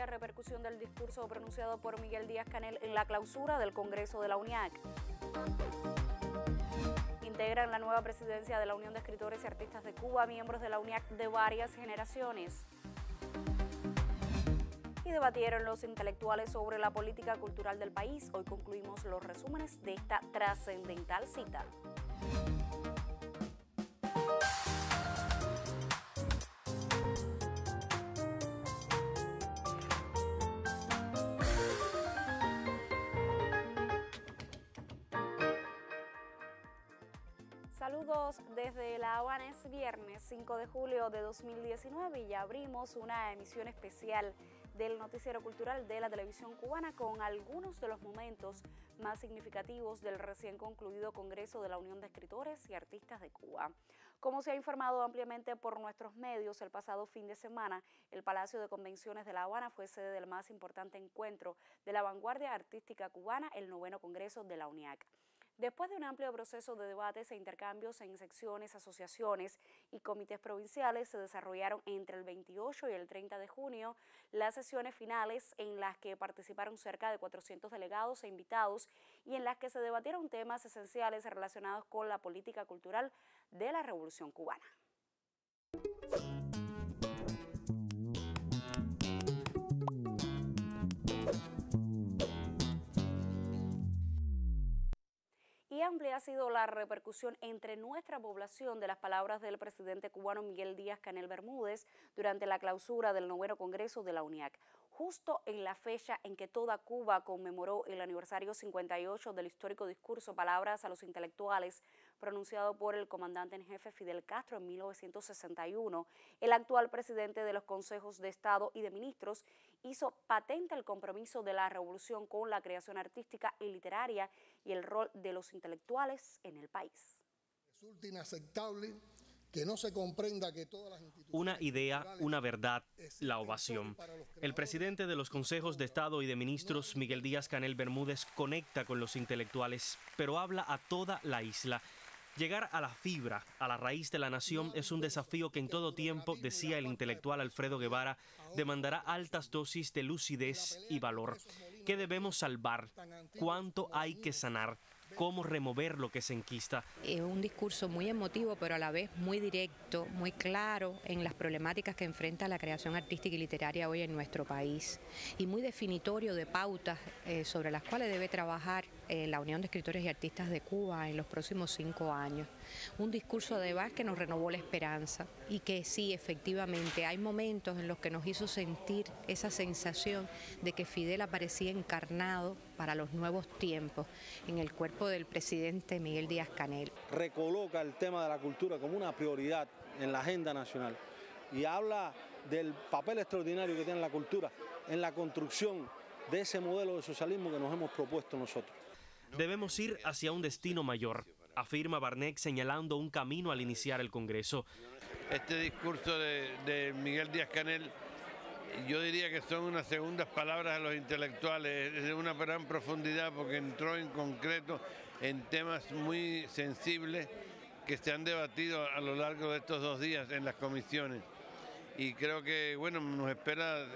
amplia repercusión del discurso pronunciado por Miguel Díaz-Canel en la clausura del Congreso de la UNIAC. Integran la nueva presidencia de la Unión de Escritores y Artistas de Cuba miembros de la UNIAC de varias generaciones. Y debatieron los intelectuales sobre la política cultural del país. Hoy concluimos los resúmenes de esta trascendental cita. Saludos desde La Habana. Es viernes 5 de julio de 2019 y ya abrimos una emisión especial del noticiero cultural de la televisión cubana con algunos de los momentos más significativos del recién concluido Congreso de la Unión de Escritores y Artistas de Cuba. Como se ha informado ampliamente por nuestros medios, el pasado fin de semana, el Palacio de Convenciones de La Habana fue sede del más importante encuentro de la vanguardia artística cubana, el 9º Congreso de la UNIAC. Después de un amplio proceso de debates e intercambios en secciones, asociaciones y comités provinciales, se desarrollaron entre el 28 y el 30 de junio las sesiones finales en las que participaron cerca de 400 delegados e invitados y en las que se debatieron temas esenciales relacionados con la política cultural de la Revolución Cubana. Y amplia ha sido la repercusión entre nuestra población de las palabras del presidente cubano Miguel Díaz-Canel Bermúdez durante la clausura del 9º Congreso de la UNIAC, justo en la fecha en que toda Cuba conmemoró el aniversario 58 del histórico discurso Palabras a los Intelectuales pronunciado por el comandante en jefe Fidel Castro en 1961. El actual presidente de los consejos de Estado y de ministros hizo patente el compromiso de la revolución con la creación artística y literaria y el rol de los intelectuales en el país. Resulta inaceptable que no se comprenda que todas las instituciones... Una idea, una verdad, la ovación. El presidente de los consejos de Estado y de ministros, Miguel Díaz-Canel Bermúdez, conecta con los intelectuales, pero habla a toda la isla. Llegar a la fibra, a la raíz de la nación, es un desafío que en todo tiempo, decía el intelectual Alfredo Guevara, demandará altas dosis de lucidez y valor. ¿Qué debemos salvar? ¿Cuánto hay que sanar? ¿Cómo remover lo que se enquista? Es un discurso muy emotivo, pero a la vez muy directo, muy claro en las problemáticas que enfrenta la creación artística y literaria hoy en nuestro país y muy definitorio de pautas sobre las cuales debe trabajar la Unión de Escritores y Artistas de Cuba en los próximos 5 años. Un discurso además que nos renovó la esperanza y que sí, efectivamente, hay momentos en los que nos hizo sentir esa sensación de que Fidel aparecía encarnado para los nuevos tiempos en el cuerpo del presidente Miguel Díaz-Canel. Recoloca el tema de la cultura como una prioridad en la agenda nacional y habla del papel extraordinario que tiene la cultura en la construcción de ese modelo de socialismo que nos hemos propuesto nosotros. Debemos ir hacia un destino mayor, afirma Barnett señalando un camino al iniciar el Congreso. Este discurso de Miguel Díaz-Canel, yo diría que son unas segundas palabras a los intelectuales, es de una gran profundidad porque entró en concreto en temas muy sensibles que se han debatido a lo largo de estos 2 días en las comisiones. Y creo que, bueno, nos espera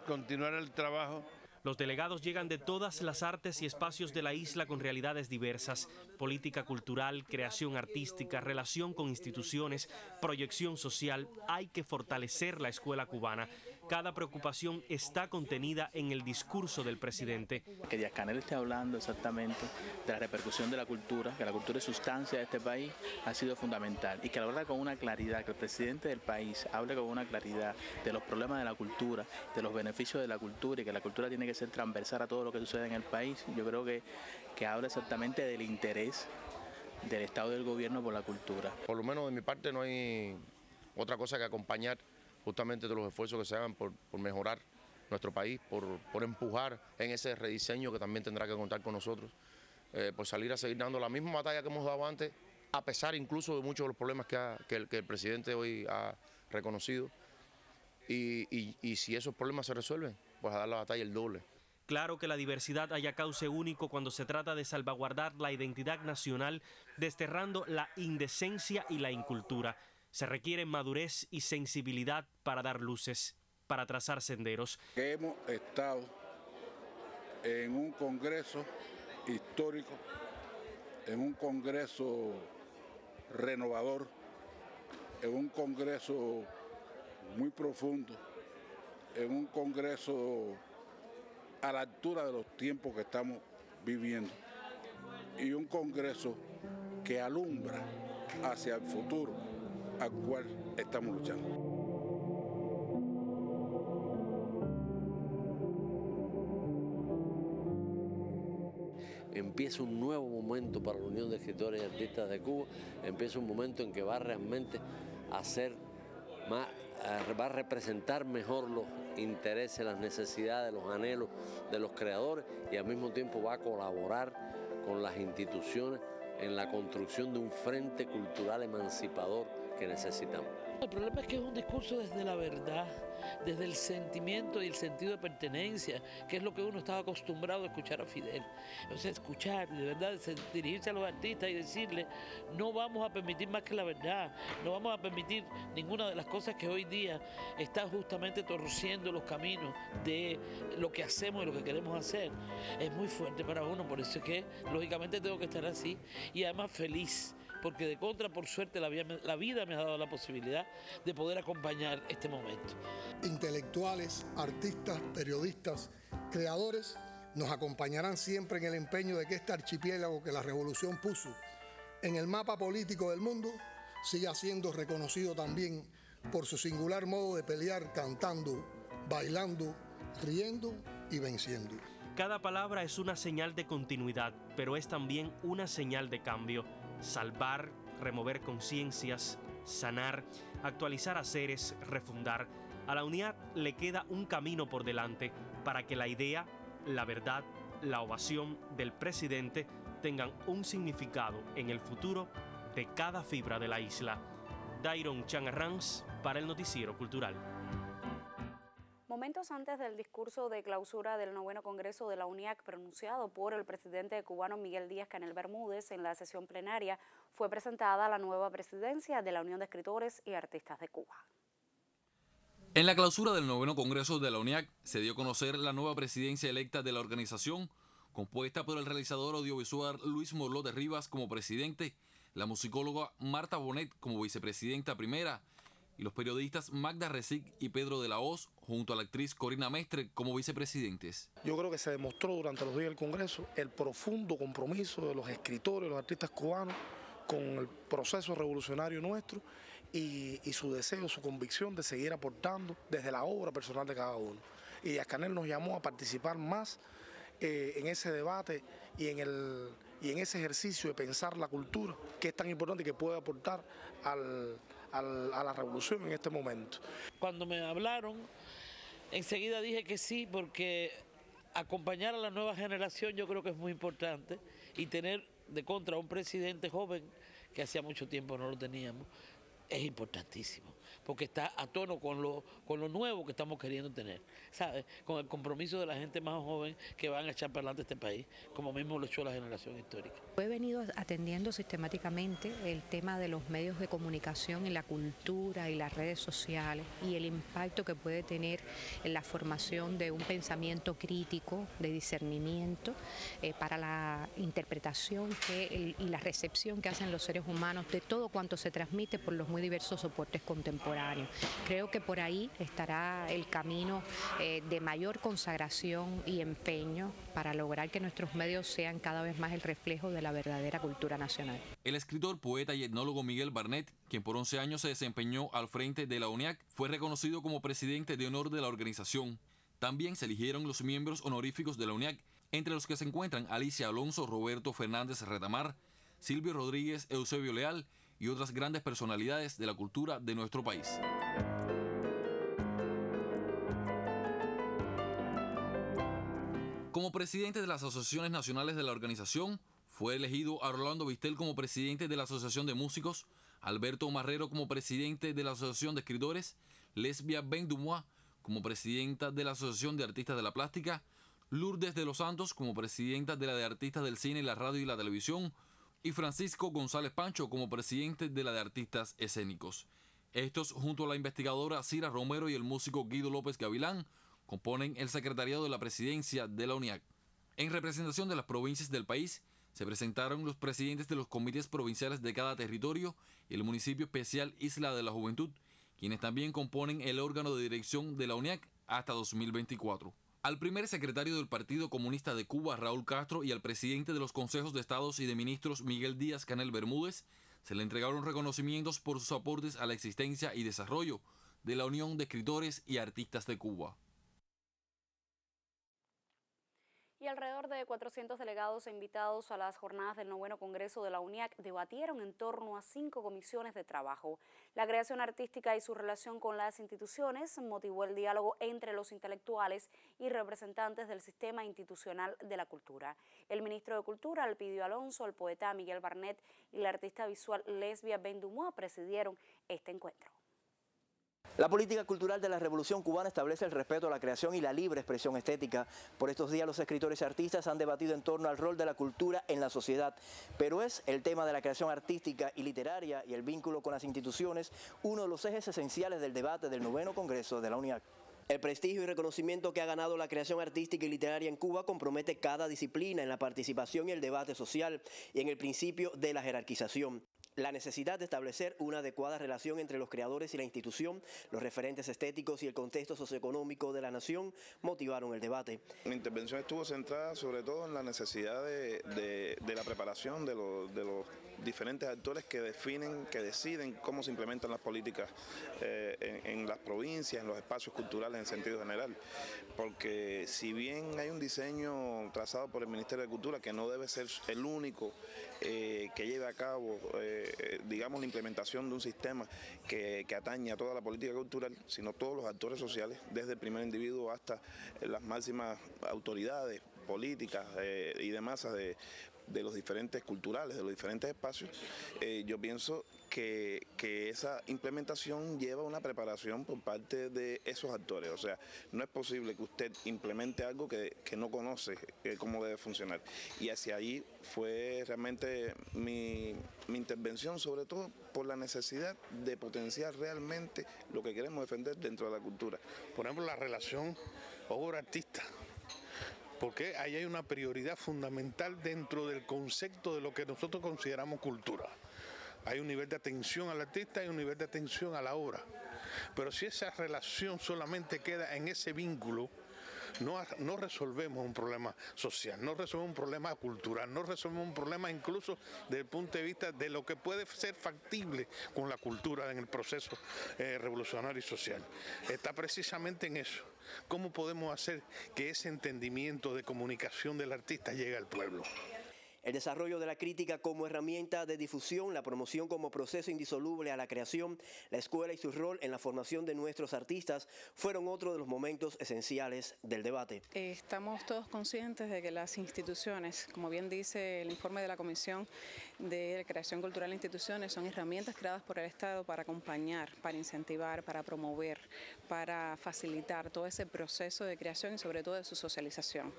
continuar el trabajo. Los delegados llegan de todas las artes y espacios de la isla con realidades diversas: política cultural, creación artística, relación con instituciones, proyección social. Hay que fortalecer la escuela cubana. Cada preocupación está contenida en el discurso del presidente. Que Díaz-Canel esté hablando exactamente de la repercusión de la cultura, que la cultura es sustancia de este país, ha sido fundamental. Y que lo habla con una claridad, que el presidente del país hable con una claridad de los problemas de la cultura, de los beneficios de la cultura y que la cultura tiene que ser transversal a todo lo que sucede en el país. Yo creo que habla exactamente del interés del Estado y del gobierno por la cultura. Por lo menos de mi parte no hay otra cosa que acompañar justamente de los esfuerzos que se hagan por mejorar nuestro país, por empujar en ese rediseño que también tendrá que contar con nosotros, por salir a seguir dando la misma batalla que hemos dado antes, a pesar incluso de muchos de los problemas que el presidente hoy ha reconocido. Y si esos problemas se resuelven, pues a dar la batalla el doble. Claro que la diversidad haya cauce único cuando se trata de salvaguardar la identidad nacional, desterrando la indecencia y la incultura. Se requiere madurez y sensibilidad para dar luces. para trazar senderos. Hemos estado en un congreso histórico, en un congreso renovador, en un congreso muy profundo, en un congreso a la altura de los tiempos que estamos viviendo y un congreso que alumbra hacia el futuro al cual estamos luchando. Empieza un nuevo momento para la Unión de Escritores y Artistas de Cuba, empieza un momento en que va realmente a ser más, va a representar mejor los intereses, las necesidades, los anhelos de los creadores y al mismo tiempo va a colaborar con las instituciones en la construcción de un frente cultural emancipador que necesitamos. El problema es que es un discurso desde la verdad, desde el sentimiento y el sentido de pertenencia, que es lo que uno estaba acostumbrado a escuchar a Fidel. O sea, escuchar, de verdad, dirigirse a los artistas y decirles, no vamos a permitir más que la verdad, no vamos a permitir ninguna de las cosas que hoy día están justamente torciendo los caminos de lo que hacemos y lo que queremos hacer. Es muy fuerte para uno, por eso es que lógicamente tengo que estar así y además feliz. Porque de contra, por suerte, la vida me ha dado la posibilidad de poder acompañar este momento. Intelectuales, artistas, periodistas, creadores nos acompañarán siempre en el empeño de que este archipiélago que la revolución puso en el mapa político del mundo siga siendo reconocido también por su singular modo de pelear cantando, bailando, riendo y venciendo. Cada palabra es una señal de continuidad, pero es también una señal de cambio. Salvar, remover conciencias, sanar, actualizar haceres, refundar. A la UNIAC le queda un camino por delante para que la idea, la verdad, la ovación del presidente tengan un significado en el futuro de cada fibra de la isla. Dairon Chan Arranz para el Noticiero Cultural. Momentos antes del discurso de clausura del 9º Congreso de la UNIAC pronunciado por el presidente cubano Miguel Díaz-Canel Bermúdez en la sesión plenaria, fue presentada la nueva presidencia de la Unión de Escritores y Artistas de Cuba. En la clausura del 9º Congreso de la UNIAC se dio a conocer la nueva presidencia electa de la organización, compuesta por el realizador audiovisual Luis Morló de Rivas como presidente, la musicóloga Marta Bonet como vicepresidenta primera, y los periodistas Magda Recic y Pedro de la Hoz, junto a la actriz Corina Mestre, como vicepresidentes. Yo creo que se demostró durante los días del Congreso el profundo compromiso de los escritores, los artistas cubanos, con el proceso revolucionario nuestro y su deseo, su convicción de seguir aportando desde la obra personal de cada uno. Y Díaz-Canel nos llamó a participar más en ese debate y en ese ejercicio de pensar la cultura, que es tan importante y que puede aportar a la revolución en este momento. Cuando me hablaron, enseguida dije que sí, porque acompañar a la nueva generación yo creo que es muy importante y tener de contra un presidente joven, que hacía mucho tiempo no lo teníamos, es importantísimo, porque está a tono con lo nuevo que estamos queriendo tener, ¿sabes? Con el compromiso de la gente más joven que van a echar para adelante este país, como mismo lo echó la generación histórica. He venido atendiendo sistemáticamente el tema de los medios de comunicación en la cultura y las redes sociales y el impacto que puede tener en la formación de un pensamiento crítico, de discernimiento, para la interpretación y la recepción que hacen los seres humanos de todo cuanto se transmite por los muy diversos soportes contemporáneos. Creo que por ahí estará el camino de mayor consagración y empeño para lograr que nuestros medios sean cada vez más el reflejo de la verdadera cultura nacional. El escritor, poeta y etnólogo Miguel Barnett, quien por 11 años se desempeñó al frente de la UNIAC, fue reconocido como presidente de honor de la organización. También se eligieron los miembros honoríficos de la UNIAC, entre los que se encuentran Alicia Alonso, Roberto Fernández Retamar, Silvio Rodríguez, Eusebio Leal y otras grandes personalidades de la cultura de nuestro país. Como presidente de las asociaciones nacionales de la organización, fue elegido a Rolando Vistel como presidente de la Asociación de Músicos, Alberto Marrero como presidente de la Asociación de Escritores, Lesbia Ben-Dumois como presidenta de la Asociación de Artistas de la Plástica, Lourdes de los Santos como presidenta de la de Artistas del Cine, la Radio y la Televisión, y Francisco González Pancho como presidente de la de Artistas Escénicos. Estos, junto a la investigadora Cira Romero y el músico Guido López Gavilán, componen el secretariado de la presidencia de la UNIAC. En representación de las provincias del país, se presentaron los presidentes de los comités provinciales de cada territorio y el municipio especial Isla de la Juventud, quienes también componen el órgano de dirección de la UNIAC hasta 2024. Al primer secretario del Partido Comunista de Cuba, Raúl Castro, y al presidente de los consejos de Estados y de Ministros, Miguel Díaz-Canel Bermúdez, se le entregaron reconocimientos por sus aportes a la existencia y desarrollo de la Unión de Escritores y Artistas de Cuba. Y alrededor de 400 delegados e invitados a las jornadas del 9º Congreso de la UNIAC debatieron en torno a 5 comisiones de trabajo. La creación artística y su relación con las instituciones motivó el diálogo entre los intelectuales y representantes del sistema institucional de la cultura. El ministro de Cultura, Elpidio Alonso, el poeta Miguel Barnet y la artista visual Lesbia Bendumois presidieron este encuentro. La política cultural de la Revolución Cubana establece el respeto a la creación y la libre expresión estética. Por estos días los escritores y artistas han debatido en torno al rol de la cultura en la sociedad, pero es el tema de la creación artística y literaria y el vínculo con las instituciones uno de los ejes esenciales del debate del 9º Congreso de la UNIAC. El prestigio y reconocimiento que ha ganado la creación artística y literaria en Cuba compromete cada disciplina en la participación y el debate social y en el principio de la jerarquización. La necesidad de establecer una adecuada relación entre los creadores y la institución, los referentes estéticos y el contexto socioeconómico de la nación motivaron el debate. Mi intervención estuvo centrada sobre todo en la necesidad de la preparación de los diferentes actores que deciden cómo se implementan las políticas en las provincias, en los espacios culturales en sentido general. Porque si bien hay un diseño trazado por el Ministerio de Cultura que no debe ser el único que lleve a cabo digamos, la implementación de un sistema que atañe a toda la política cultural, sino todos los actores sociales, desde el primer individuo hasta las máximas autoridades políticas y de masas de los diferentes culturales, de los diferentes espacios. Yo pienso que esa implementación lleva una preparación por parte de esos actores. O sea, no es posible que usted implemente algo que no conoce cómo debe funcionar. Y hacia ahí fue realmente mi intervención, sobre todo por la necesidad de potenciar realmente lo que queremos defender dentro de la cultura. Por ejemplo, la relación obra-artista, porque ahí hay una prioridad fundamental dentro del concepto de lo que nosotros consideramos cultura. Hay un nivel de atención al artista y un nivel de atención a la obra. Pero si esa relación solamente queda en ese vínculo, no resolvemos un problema social, no resolvemos un problema cultural, no resolvemos un problema incluso desde el punto de vista de lo que puede ser factible con la cultura en el proceso revolucionario y social. Está precisamente en eso. ¿Cómo podemos hacer que ese entendimiento de comunicación del artista llegue al pueblo? El desarrollo de la crítica como herramienta de difusión, la promoción como proceso indisoluble a la creación, la escuela y su rol en la formación de nuestros artistas fueron otro de los momentos esenciales del debate. Estamos todos conscientes de que las instituciones, como bien dice el informe de la Comisión de Creación Cultural e Instituciones, son herramientas creadas por el Estado para acompañar, para incentivar, para promover, para facilitar todo ese proceso de creación y sobre todo de su socialización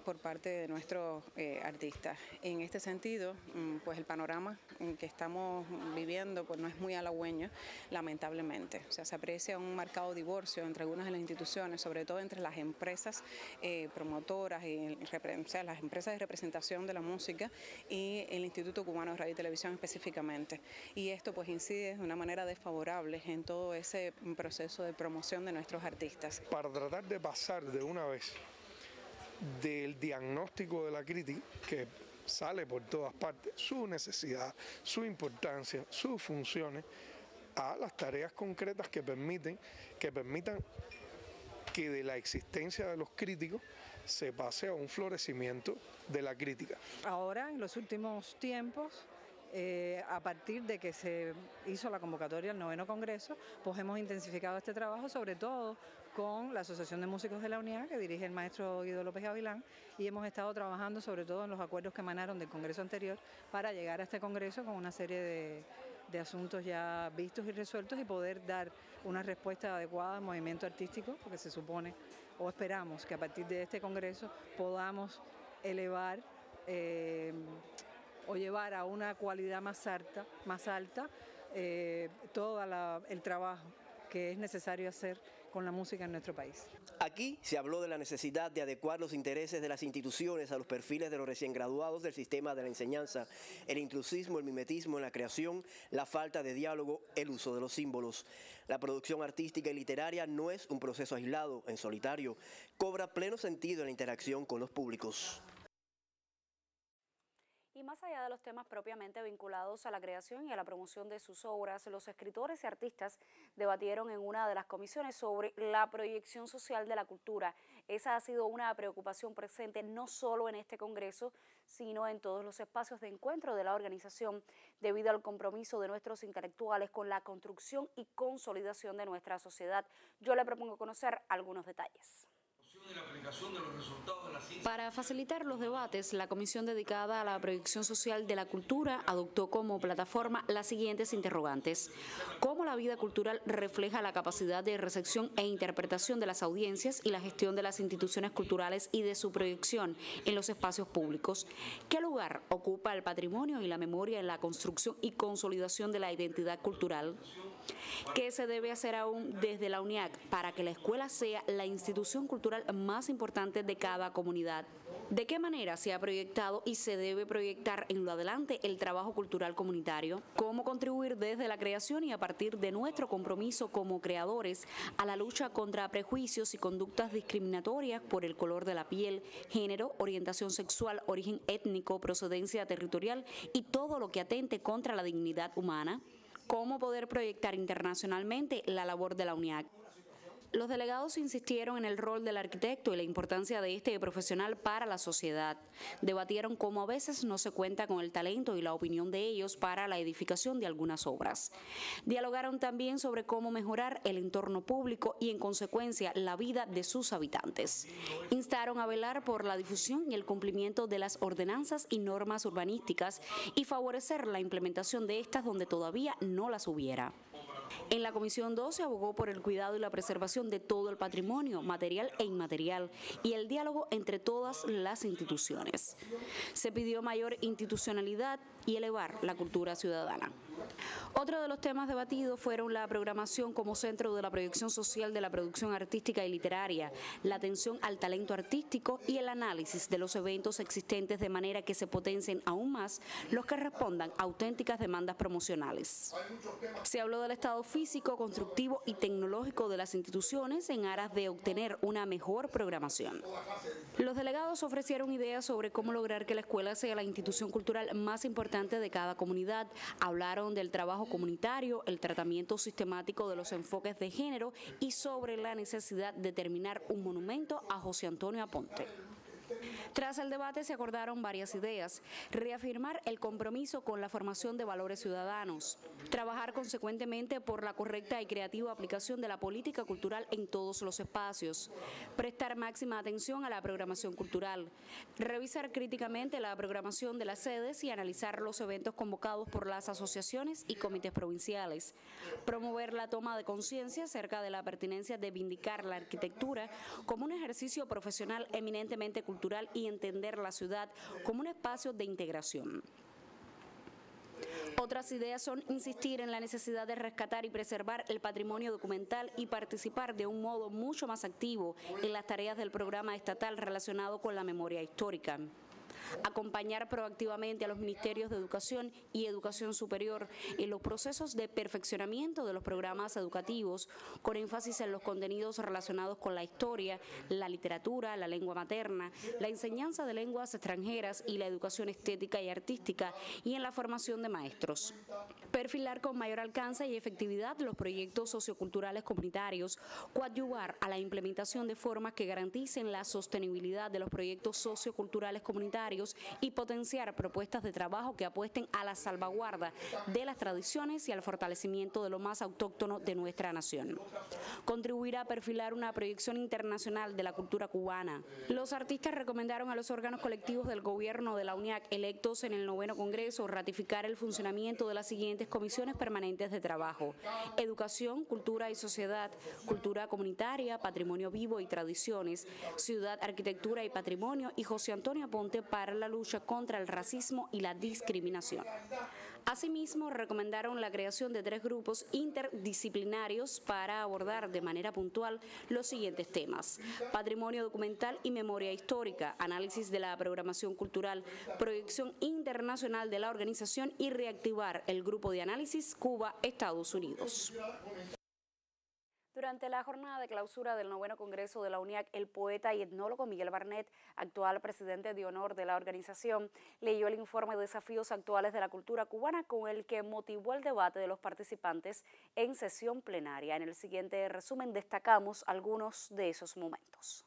por parte de nuestros artistas. En este sentido, pues el panorama que estamos viviendo pues no es muy halagüeño, lamentablemente. O sea, se aprecia un marcado divorcio entre algunas de las instituciones, sobre todo entre las empresas promotoras y las empresas de representación de la música y el Instituto Cubano de Radio y Televisión específicamente. Y esto pues incide de una manera desfavorable en todo ese proceso de promoción de nuestros artistas. Para tratar de pasar de una vez del diagnóstico de la crítica, que sale por todas partes, su necesidad, su importancia, sus funciones, a las tareas concretas que permitan que de la existencia de los críticos se pase a un florecimiento de la crítica. Ahora, en los últimos tiempos, a partir de que se hizo la convocatoria al 9º Congreso, pues hemos intensificado este trabajo, sobre todo con la Asociación de Músicos de la UNIAC, que dirige el maestro Guido López Gavilán, y hemos estado trabajando sobre todo en los acuerdos que emanaron del Congreso anterior para llegar a este Congreso con una serie de asuntos ya vistos y resueltos y poder dar una respuesta adecuada al movimiento artístico, porque se supone o esperamos que a partir de este Congreso podamos elevar o llevar a una cualidad más alta todo el trabajo que es necesario hacer con la música en nuestro país. Aquí se habló de la necesidad de adecuar los intereses de las instituciones a los perfiles de los recién graduados del sistema de la enseñanza, el intrusismo, el mimetismo en la creación, la falta de diálogo, el uso de los símbolos. La producción artística y literaria no es un proceso aislado, en solitario, cobra pleno sentido en la interacción con los públicos. Y más allá de los temas propiamente vinculados a la creación y a la promoción de sus obras, los escritores y artistas debatieron en una de las comisiones sobre la proyección social de la cultura. Esa ha sido una preocupación presente no solo en este Congreso, sino en todos los espacios de encuentro de la organización, debido al compromiso de nuestros intelectuales con la construcción y consolidación de nuestra sociedad. Yo le propongo conocer algunos detalles. Para facilitar los debates, la comisión dedicada a la proyección social de la cultura adoptó como plataforma las siguientes interrogantes: ¿cómo la vida cultural refleja la capacidad de recepción e interpretación de las audiencias y la gestión de las instituciones culturales y de su proyección en los espacios públicos? ¿Qué lugar ocupa el patrimonio y la memoria en la construcción y consolidación de la identidad cultural? ¿Qué se debe hacer aún desde la UNIAC para que la escuela sea la institución cultural más importante de cada comunidad? ¿De qué manera se ha proyectado y se debe proyectar en lo adelante el trabajo cultural comunitario? ¿Cómo contribuir desde la creación y a partir de nuestro compromiso como creadores a la lucha contra prejuicios y conductas discriminatorias por el color de la piel, género, orientación sexual, origen étnico, procedencia territorial y todo lo que atente contra la dignidad humana? ¿Cómo poder proyectar internacionalmente la labor de la UNIAC? Los delegados insistieron en el rol del arquitecto y la importancia de este profesional para la sociedad. Debatieron cómo a veces no se cuenta con el talento y la opinión de ellos para la edificación de algunas obras. Dialogaron también sobre cómo mejorar el entorno público y, en consecuencia, la vida de sus habitantes. Instaron a velar por la difusión y el cumplimiento de las ordenanzas y normas urbanísticas y favorecer la implementación de estas donde todavía no las hubiera. En la Comisión 2 se abogó por el cuidado y la preservación de todo el patrimonio, material e inmaterial, y el diálogo entre todas las instituciones. Se pidió mayor institucionalidad y elevar la cultura ciudadana. Otro de los temas debatidos fueron la programación como centro de la proyección social de la producción artística y literaria, la atención al talento artístico y el análisis de los eventos existentes de manera que se potencien aún más los que respondan a auténticas demandas promocionales. Se habló del estado físico, constructivo y tecnológico de las instituciones en aras de obtener una mejor programación. Los delegados ofrecieron ideas sobre cómo lograr que la escuela sea la institución cultural más importante de cada comunidad. Hablaron del trabajo comunitario, el tratamiento sistemático de los enfoques de género y sobre la necesidad de terminar un monumento a José Antonio Aponte. Tras el debate se acordaron varias ideas: reafirmar el compromiso con la formación de valores ciudadanos, trabajar consecuentemente por la correcta y creativa aplicación de la política cultural en todos los espacios, prestar máxima atención a la programación cultural, revisar críticamente la programación de las sedes y analizar los eventos convocados por las asociaciones y comités provinciales, promover la toma de conciencia acerca de la pertinencia de vindicar la arquitectura como un ejercicio profesional eminentemente cultural y entender la ciudad como un espacio de integración. Otras ideas son insistir en la necesidad de rescatar y preservar el patrimonio documental y participar de un modo mucho más activo en las tareas del programa estatal relacionado con la memoria histórica. Acompañar proactivamente a los ministerios de Educación y Educación Superior en los procesos de perfeccionamiento de los programas educativos, con énfasis en los contenidos relacionados con la historia, la literatura, la lengua materna, la enseñanza de lenguas extranjeras y la educación estética y artística, y en la formación de maestros. Perfilar con mayor alcance y efectividad los proyectos socioculturales comunitarios, coadyuvar a la implementación de formas que garanticen la sostenibilidad de los proyectos socioculturales comunitarios y potenciar propuestas de trabajo que apuesten a la salvaguarda de las tradiciones y al fortalecimiento de lo más autóctono de nuestra nación. Contribuir a perfilar una proyección internacional de la cultura cubana. Los artistas recomendaron a los órganos colectivos del gobierno de la UNIAC electos en el 9º Congreso ratificar el funcionamiento de las siguientes comisiones permanentes de trabajo: Educación, Cultura y Sociedad, Cultura Comunitaria, Patrimonio Vivo y Tradiciones, Ciudad, Arquitectura y Patrimonio y José Antonio Aponte para la lucha contra el racismo y la discriminación. Asimismo, recomendaron la creación de 3 grupos interdisciplinarios para abordar de manera puntual los siguientes temas: patrimonio documental y memoria histórica, análisis de la programación cultural, proyección internacional de la organización y reactivar el grupo de análisis Cuba-Estados Unidos. Durante la jornada de clausura del 9º Congreso de la UNIAC, el poeta y etnólogo Miguel Barnett, actual presidente de honor de la organización, leyó el informe de Desafíos Actuales de la Cultura Cubana, con el que motivó el debate de los participantes en sesión plenaria. En el siguiente resumen destacamos algunos de esos momentos.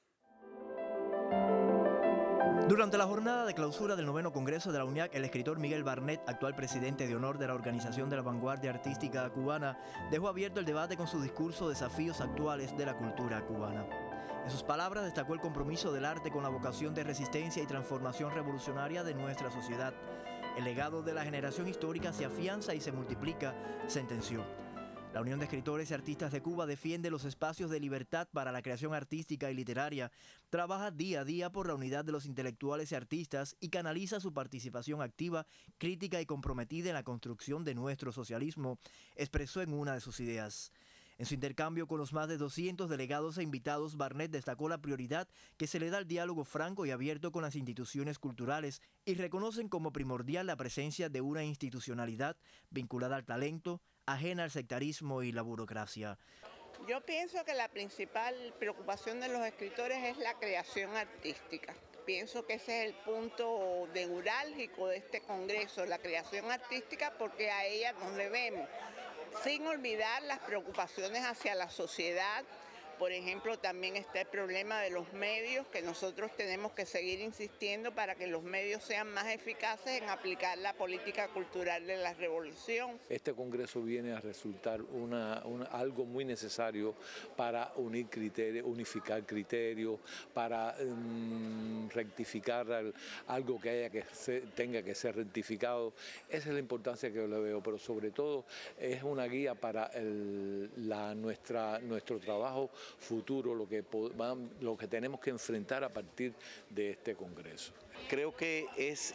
Durante la jornada de clausura del 9º Congreso de la UNIAC, el escritor Miguel Barnett, actual presidente de honor de la Organización de la Vanguardia Artística Cubana, dejó abierto el debate con su discurso Desafíos Actuales de la Cultura Cubana. En sus palabras destacó el compromiso del arte con la vocación de resistencia y transformación revolucionaria de nuestra sociedad. El legado de la generación histórica se afianza y se multiplica, sentenció. La Unión de Escritores y Artistas de Cuba defiende los espacios de libertad para la creación artística y literaria, trabaja día a día por la unidad de los intelectuales y artistas y canaliza su participación activa, crítica y comprometida en la construcción de nuestro socialismo, expresó en una de sus ideas. En su intercambio con los más de 200 delegados e invitados, Barnett destacó la prioridad que se le da al diálogo franco y abierto con las instituciones culturales y reconocen como primordial la presencia de una institucionalidad vinculada al talento, ajena al sectarismo y la burocracia. Yo pienso que la principal preocupación de los escritores es la creación artística. Pienso que ese es el punto neurálgico de este Congreso, la creación artística, porque a ella nos debemos, sin olvidar las preocupaciones hacia la sociedad. Por ejemplo, también está el problema de los medios, que nosotros tenemos que seguir insistiendo para que los medios sean más eficaces en aplicar la política cultural de la revolución. Este Congreso viene a resultar algo muy necesario para unificar criterios, para rectificar algo que tenga que ser rectificado. Esa es la importancia que yo le veo, pero sobre todo es una guía para nuestro trabajo futuro, lo que tenemos que enfrentar a partir de este Congreso. Creo que es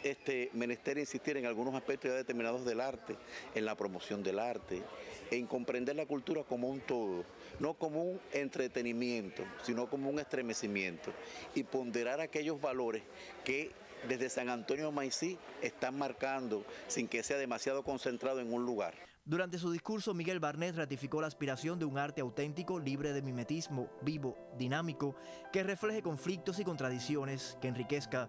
menester insistir en algunos aspectos ya determinados del arte, en la promoción del arte, en comprender la cultura como un todo, no como un entretenimiento, sino como un estremecimiento, y ponderar aquellos valores que desde San Antonio Maicí están marcando sin que sea demasiado concentrado en un lugar. Durante su discurso, Miguel Barnett ratificó la aspiración de un arte auténtico, libre de mimetismo, vivo, dinámico, que refleje conflictos y contradicciones, que enriquezca.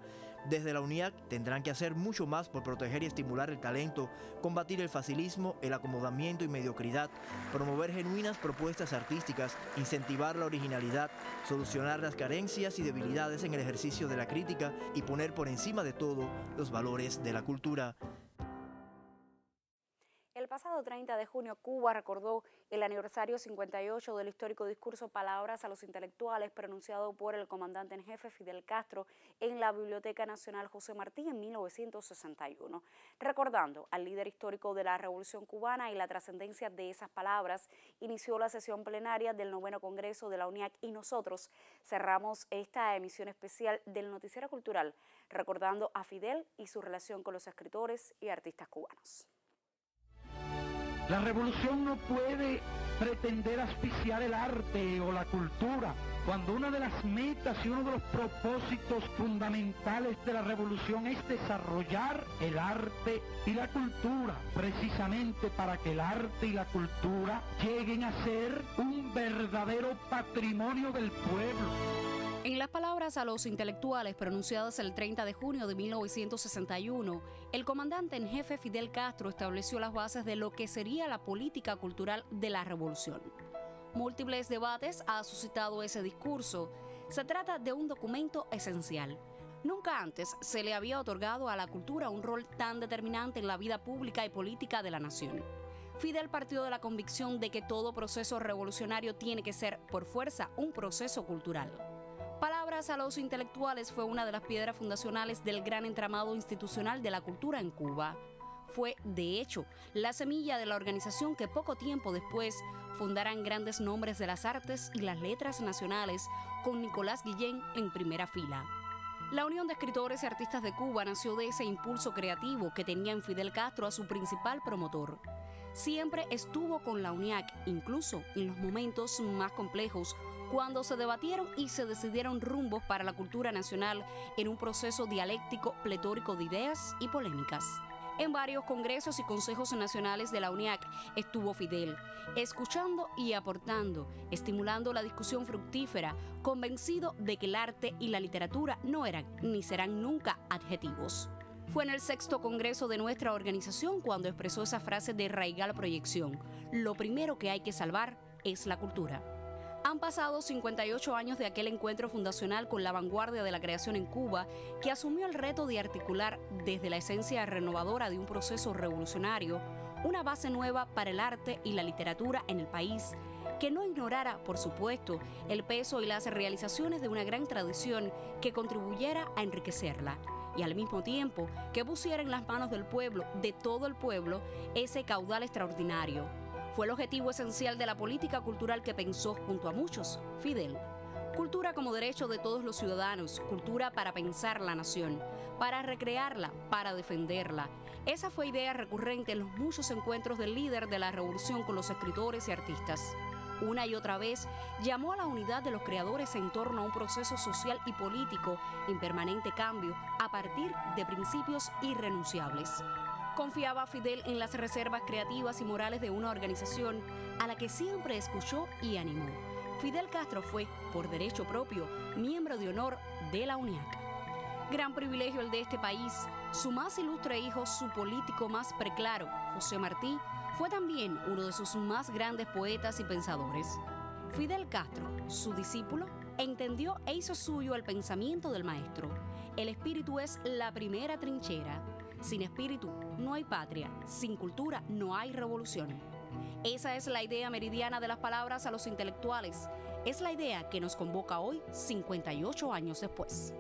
Desde la UNIAC tendrán que hacer mucho más por proteger y estimular el talento, combatir el facilismo, el acomodamiento y mediocridad, promover genuinas propuestas artísticas, incentivar la originalidad, solucionar las carencias y debilidades en el ejercicio de la crítica y poner por encima de todo los valores de la cultura. El pasado 30 de junio, Cuba recordó el aniversario 58 del histórico discurso Palabras a los Intelectuales pronunciado por el comandante en jefe Fidel Castro en la Biblioteca Nacional José Martí en 1961. Recordando al líder histórico de la Revolución Cubana y la trascendencia de esas palabras, inició la sesión plenaria del 9º Congreso de la UNIAC y nosotros cerramos esta emisión especial del Noticiero Cultural recordando a Fidel y su relación con los escritores y artistas cubanos. La revolución no puede pretender asfixiar el arte o la cultura, cuando una de las metas y uno de los propósitos fundamentales de la revolución es desarrollar el arte y la cultura, precisamente para que el arte y la cultura lleguen a ser un verdadero patrimonio del pueblo. En las palabras a los intelectuales pronunciadas el 30 de junio de 1961, el comandante en jefe Fidel Castro estableció las bases de lo que sería la política cultural de la revolución. Múltiples debates ha suscitado ese discurso. Se trata de un documento esencial. Nunca antes se le había otorgado a la cultura un rol tan determinante en la vida pública y política de la nación. Fidel partió de la convicción de que todo proceso revolucionario tiene que ser, por fuerza, un proceso cultural. Palabras a los intelectuales fue una de las piedras fundacionales del gran entramado institucional de la cultura en Cuba. Fue, de hecho, la semilla de la organización que poco tiempo después fundarán grandes nombres de las artes y las letras nacionales, con Nicolás Guillén en primera fila. La Unión de Escritores y Artistas de Cuba nació de ese impulso creativo que tenía en Fidel Castro a su principal promotor. Siempre estuvo con la UNIAC, incluso en los momentos más complejos, cuando se debatieron y se decidieron rumbos para la cultura nacional en un proceso dialéctico pletórico de ideas y polémicas. En varios congresos y consejos nacionales de la UNIAC estuvo Fidel, escuchando y aportando, estimulando la discusión fructífera, convencido de que el arte y la literatura no eran ni serán nunca adjetivos. Fue en el 6º congreso de nuestra organización cuando expresó esa frase de radical proyección: lo primero que hay que salvar es la cultura. Han pasado 58 años de aquel encuentro fundacional con la vanguardia de la creación en Cuba, que asumió el reto de articular desde la esencia renovadora de un proceso revolucionario una base nueva para el arte y la literatura en el país, que no ignorara, por supuesto, el peso y las realizaciones de una gran tradición que contribuyera a enriquecerla, y al mismo tiempo que pusiera en las manos del pueblo, de todo el pueblo, ese caudal extraordinario. Fue el objetivo esencial de la política cultural que pensó, junto a muchos, Fidel. Cultura como derecho de todos los ciudadanos, cultura para pensar la nación, para recrearla, para defenderla. Esa fue idea recurrente en los muchos encuentros del líder de la revolución con los escritores y artistas. Una y otra vez llamó a la unidad de los creadores en torno a un proceso social y político en permanente cambio a partir de principios irrenunciables. Confiaba Fidel en las reservas creativas y morales de una organización a la que siempre escuchó y animó. Fidel Castro fue, por derecho propio, miembro de honor de la UNIAC. Gran privilegio el de este país. Su más ilustre hijo, su político más preclaro, José Martí, fue también uno de sus más grandes poetas y pensadores. Fidel Castro, su discípulo, entendió e hizo suyo el pensamiento del maestro. El espíritu es la primera trinchera. Sin espíritu no hay patria, sin cultura no hay revolución. Esa es la idea meridiana de las palabras a los intelectuales. Es la idea que nos convoca hoy, 58 años después.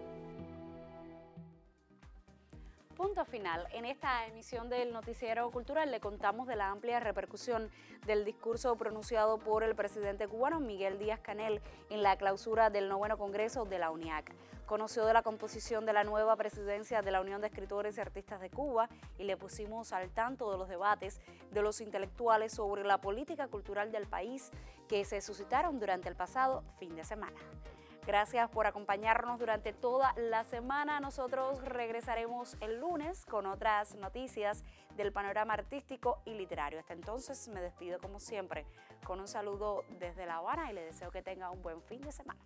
Punto final. En esta emisión del Noticiero Cultural le contamos de la amplia repercusión del discurso pronunciado por el presidente cubano Miguel Díaz-Canel en la clausura del 9º Congreso de la UNIAC. Conoció de la composición de la nueva presidencia de la Unión de Escritores y Artistas de Cuba y le pusimos al tanto de los debates de los intelectuales sobre la política cultural del país que se suscitaron durante el pasado fin de semana. Gracias por acompañarnos durante toda la semana. Nosotros regresaremos el lunes con otras noticias del panorama artístico y literario. Hasta entonces me despido como siempre con un saludo desde La Habana y le deseo que tenga un buen fin de semana.